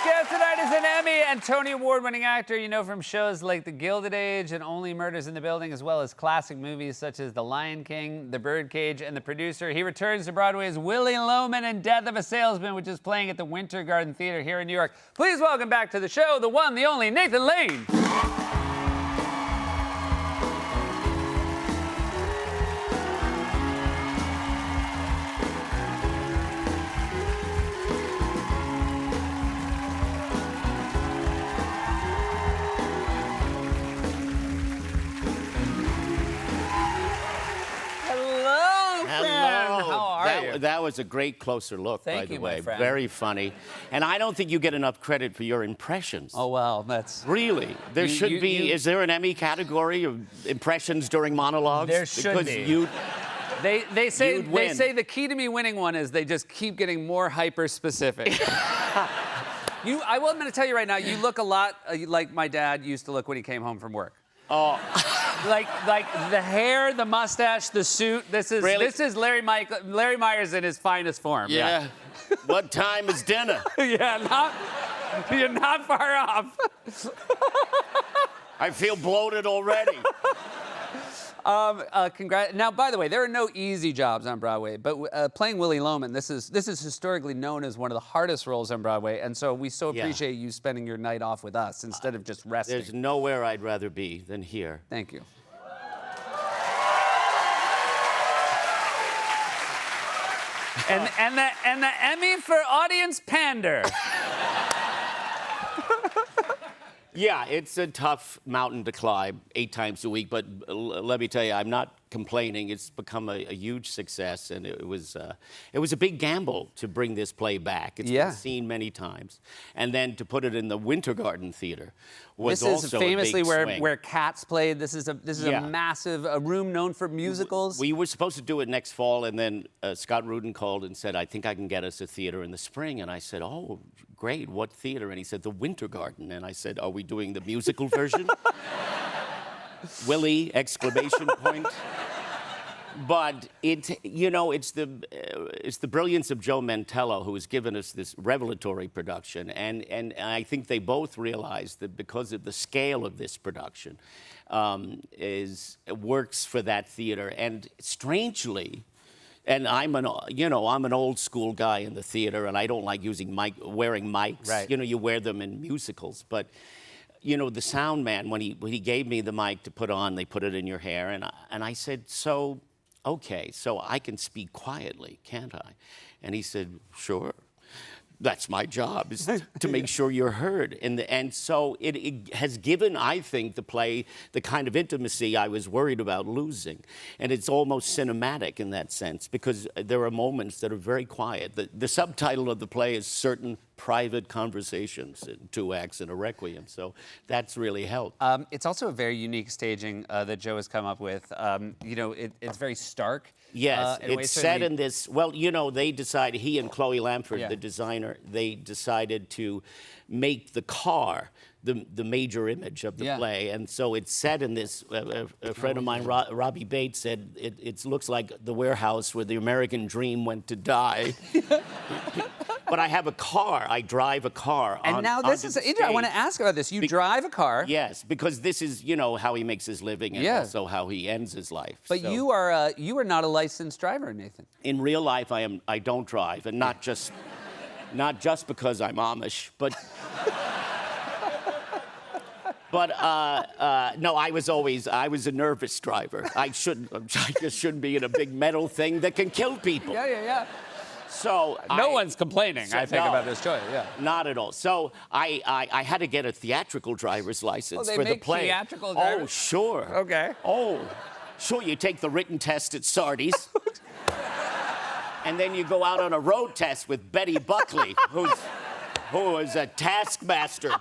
Tonight's guest tonight is an Emmy and Tony Award-winning actor you know from shows like The Gilded Age and Only Murders in the Building, as well as classic movies such as The Lion King, The Birdcage, and The Producer. He returns to Broadway's Willy Loman in Death of a Salesman, which is playing at the Winter Garden Theater here in New York. Please welcome back to the show, the one, the only, Nathan Lane. That was a great closer look, by the way. Very funny. And I don't think you get enough credit for your impressions. Oh, well, that's... Really? There should be... Is there an Emmy category of impressions during monologues? There should be. They say the key to me winning one is they just keep getting more hyper-specific. I'm going to tell you right now, you look a lot like my dad used to look when he came home from work. Oh. like the hair, the mustache, the suit. This is Larry Myers in his finest form. Yeah. What time is dinner? Yeah, you're not far off. I feel bloated already. Now, by the way, there are no easy jobs on Broadway, but playing Willy Loman, this is historically known as one of the hardest roles on Broadway, and so we so appreciate you spending your night off with us instead of just resting. There's nowhere I'd rather be than here. Thank you. and the Emmy for Audience Pander. Yeah, it's a tough mountain to climb 8 times a week, but let me tell you, I'm not complaining. It's become a huge success, and it was a big gamble to bring this play back. It's been seen many times, and then to put it in the Winter Garden Theater was also a big swing. This is famously where Cats played. This is a massive room known for musicals. We were supposed to do it next fall, and then Scott Rudin called and said, "I think I can get us a theater in the spring." And I said, "Oh, great! What theater?" And he said, "The Winter Garden." And I said, "Are we doing the musical version?" Willie! Exclamation point. But it's the brilliance of Joe Mantello who has given us this revelatory production, and I think they both realized that because of the scale of this production, works for that theater. And strangely, and I'm an old school guy in the theater, and I don't like wearing mics. Right. You wear them in musicals, but. The sound man, when he gave me the mic to put on, they put it in your hair, and I said, "So, okay, so I can speak quietly, can't I?" And he said, "Sure. That's my job, is to make sure you're heard." And so it has given, I think, the play the kind of intimacy I was worried about losing. And it's almost cinematic in that sense, because there are moments that are very quiet. The subtitle of the play is Certain Private Conversations in 2 acts and a requiem. So that's really helped. It's also a very unique staging that Joe has come up with. It's very stark. Yes, it's set in this, they decided, he and Chloe Lamford, the designer, they decided to make the car the major image of the play. And so it's set in this, a friend of mine, Robbie Bates, said, it looks like the warehouse where the American dream went to die. But I have a car. I drive a car. And now this is interesting. I want to ask about this. You drive a car. Yes, because this is, how he makes his living and also how he ends his life. But you are not a licensed driver, Nathan. In real life, I don't drive, and not just because I'm Amish, but. No, I was a nervous driver. I just shouldn't be in a big metal thing that can kill people. Yeah. So no one's complaining, I think, about this choice. Yeah, not at all. So I had to get a theatrical driver's license for the play. Theatrical drivers? Oh, sure. Okay. Oh, sure. You take the written test at Sardi's, and then you go out on a road test with Betty Buckley, who is a taskmaster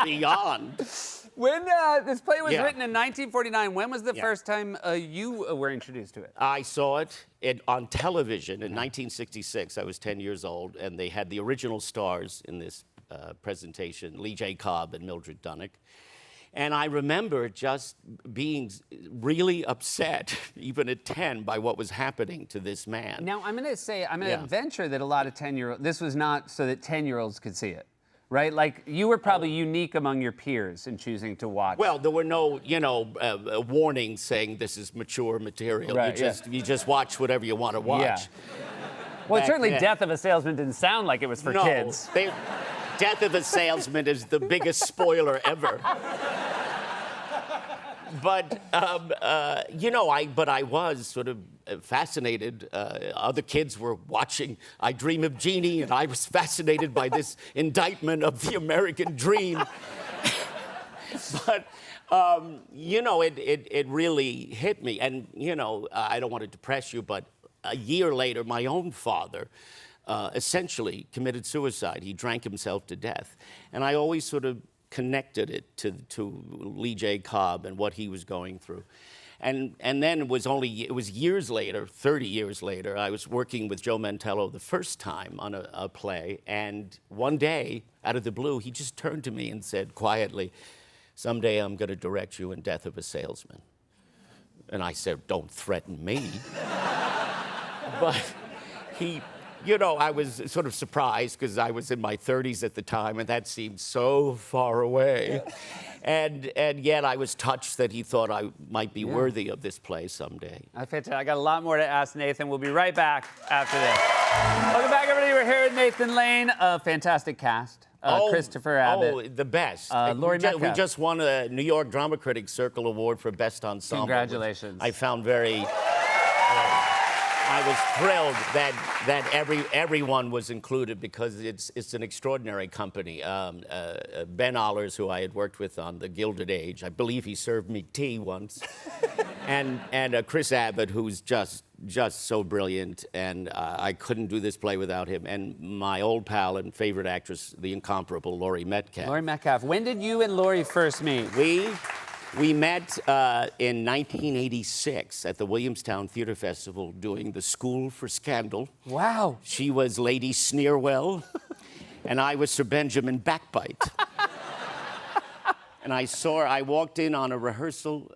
beyond. When this play was written in 1949, when was the first time you were introduced to it? I saw it on television in 1966. I was 10 years old, and they had the original stars in this presentation, Lee J. Cobb and Mildred Dunnick. And I remember just being really upset, even at 10, by what was happening to this man. Now, I'm going to venture that a lot of 10-year-olds, this was not so that 10-year-olds could see it. right? Like, you were probably unique among your peers in choosing to watch. Well, there were no, warnings saying this is mature material. Right, You just watch whatever you want to watch. Yeah. Well, Back certainly then. Death of a Salesman didn't sound like it was for No, kids. Death of a Salesman is the biggest spoiler ever. But I was sort of fascinated. Other kids were watching I Dream of Jeannie, and I was fascinated by this indictment of the American dream. But it really hit me. And I don't want to depress you, but a year later, my own father essentially committed suicide. He drank himself to death, and I always sort of connected it to Lee J. Cobb and what he was going through. And then it was years later, 30 years later, I was working with Joe Mantello the first time on a play, and one day, out of the blue, he just turned to me and said quietly, "Someday I'm going to direct you in Death of a Salesman." And I said, "Don't threaten me." But I was sort of surprised because I was in my 30s at the time, and that seemed so far away. And yet I was touched that he thought I might be worthy of this play someday. Fantastic. I got a lot more to ask Nathan. We'll be right back after this. Welcome back, everybody. We're here with Nathan Lane. A fantastic cast. Christopher Abbott. Oh, the best. Laurie Metcalf. We just won a New York Drama Critics Circle Award for Best Ensemble. Congratulations. I found very... I was thrilled that everyone was included because it's an extraordinary company. Ben Allers, who I had worked with on The Gilded Age, I believe he served me tea once, and Chris Abbott, who's just so brilliant, and I couldn't do this play without him. And my old pal and favorite actress, the incomparable Laurie Metcalf. Laurie Metcalf. When did you and Laurie first meet? We met in 1986 at the Williamstown Theater Festival doing The School for Scandal. Wow. She was Lady Sneerwell, and I was Sir Benjamin Backbite. And I walked in on a rehearsal.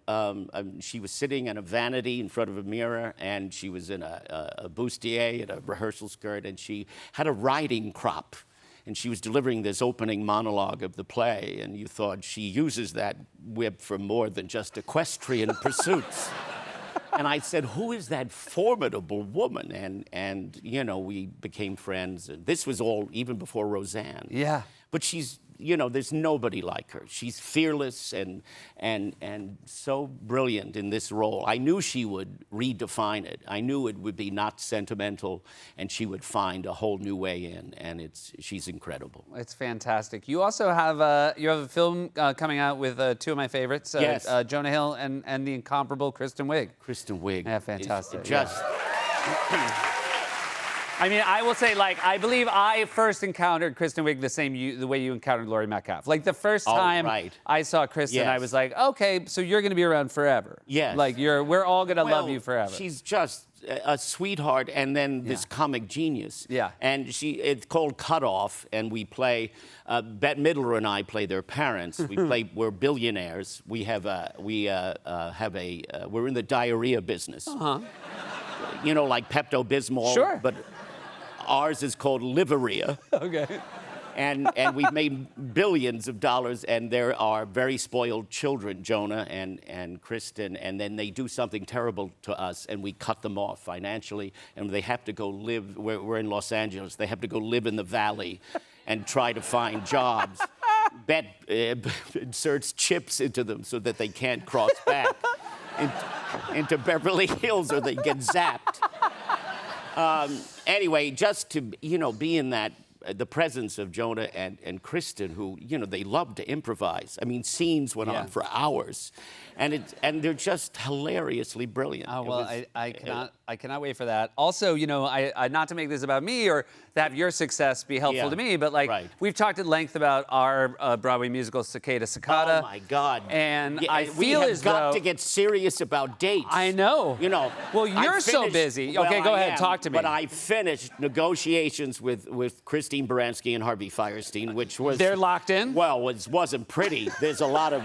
She was sitting in a vanity in front of a mirror, and she was in a bustier and a rehearsal skirt, and she had a riding crop. And she was delivering this opening monologue of the play, and you thought she uses that whip for more than just equestrian pursuits. And I said, "Who is that formidable woman?" And we became friends. And this was all even before Roseanne. Yeah. But she's, there's nobody like her. She's fearless and so brilliant in this role. I knew she would redefine it. I knew it would be not sentimental, and she would find a whole new way in. And she's incredible. It's fantastic. You also have a film coming out with two of my favorites. Yes. Jonah Hill and the incomparable Kristen Wiig. Kristen Wiig. Yeah, fantastic. Just. I mean, I will say, I believe I first encountered Kristen Wiig the way you encountered Laurie Metcalf. Like, the first time I saw Kristen, Yes. I was like, okay, so you're going to be around forever. Yes. Like, we're all going to love you forever. She's just a sweetheart, and then this comic genius. Yeah. And it's called Cut Off, and we play. Bette Midler and I play their parents. We're billionaires. We're in the diarrhea business. Uh-huh. Like Pepto-Bismol. Sure. But ours is called Liveria. Okay. And we've made billions of dollars, and there are very spoiled children, Jonah and Kristen, and then they do something terrible to us, and we cut them off financially, and they have to go live, we're in Los Angeles, they have to go live in the valley and try to find jobs. Bette inserts chips into them so that they can't cross back into Beverly Hills or they get zapped. Anyway, just to, be in that, the presence of Jonah and Kristen, who, they love to improvise. I mean, scenes went on for hours. And they're just hilariously brilliant. Oh, well, I cannot wait for that. Also, not to make this about me or to have your success be helpful to me, but we've talked at length about our Broadway musical Cicada Cicada. Oh my God! And yeah, I feel as though we have got to get serious about dates. I know. Well, you're so busy. Okay, go ahead, talk to me. But I finished negotiations with Christine Baranski and Harvey Fierstein, which was they're locked in. Well, it wasn't pretty. There's a lot of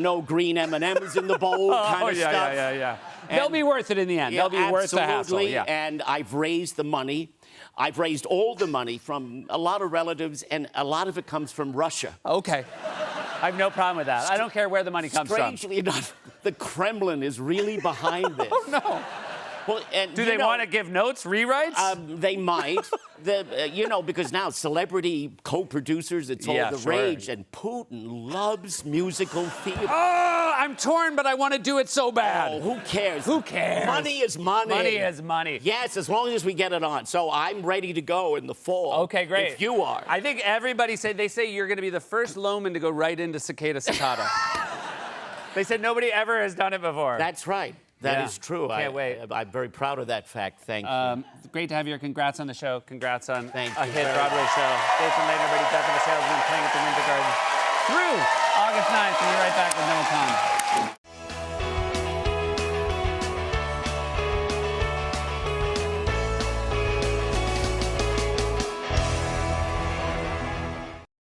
no green M&Ms in the bowl kind of stuff. Yeah. They'll be worth it in the end. They'll be worth the hassle. Yeah. And I've raised the money. I've raised all the money from a lot of relatives, and a lot of it comes from Russia. Okay. I have no problem with that. I don't care where the money comes from. Strangely enough, the Kremlin is really behind this. Oh, no. Well, and, Do they want to give notes, rewrites? They might. Because now celebrity co-producers, it's all Yeah, the sure. rage, and Putin loves musical theater. Oh, I'm torn, but I want to do it so bad. Oh, who cares? Who cares? Money is money. Money is money. Yes, as long as we get it on. So I'm ready to go in the fall. Okay, great. If you are. I think everybody they say you're going to be the first Loman to go right into Cicada Cicada. They said nobody ever has done it before. That's right. That Yeah. is true. Can't wait. I'm very proud of that fact. Thank you. Great to have you here. Congrats on the show. Congrats on Thank a you hit very Broadway show. Jason Layden, everybody, Death of a Salesman, playing at the Winter Garden through August 9th. We'll be right back with Noah Kahn.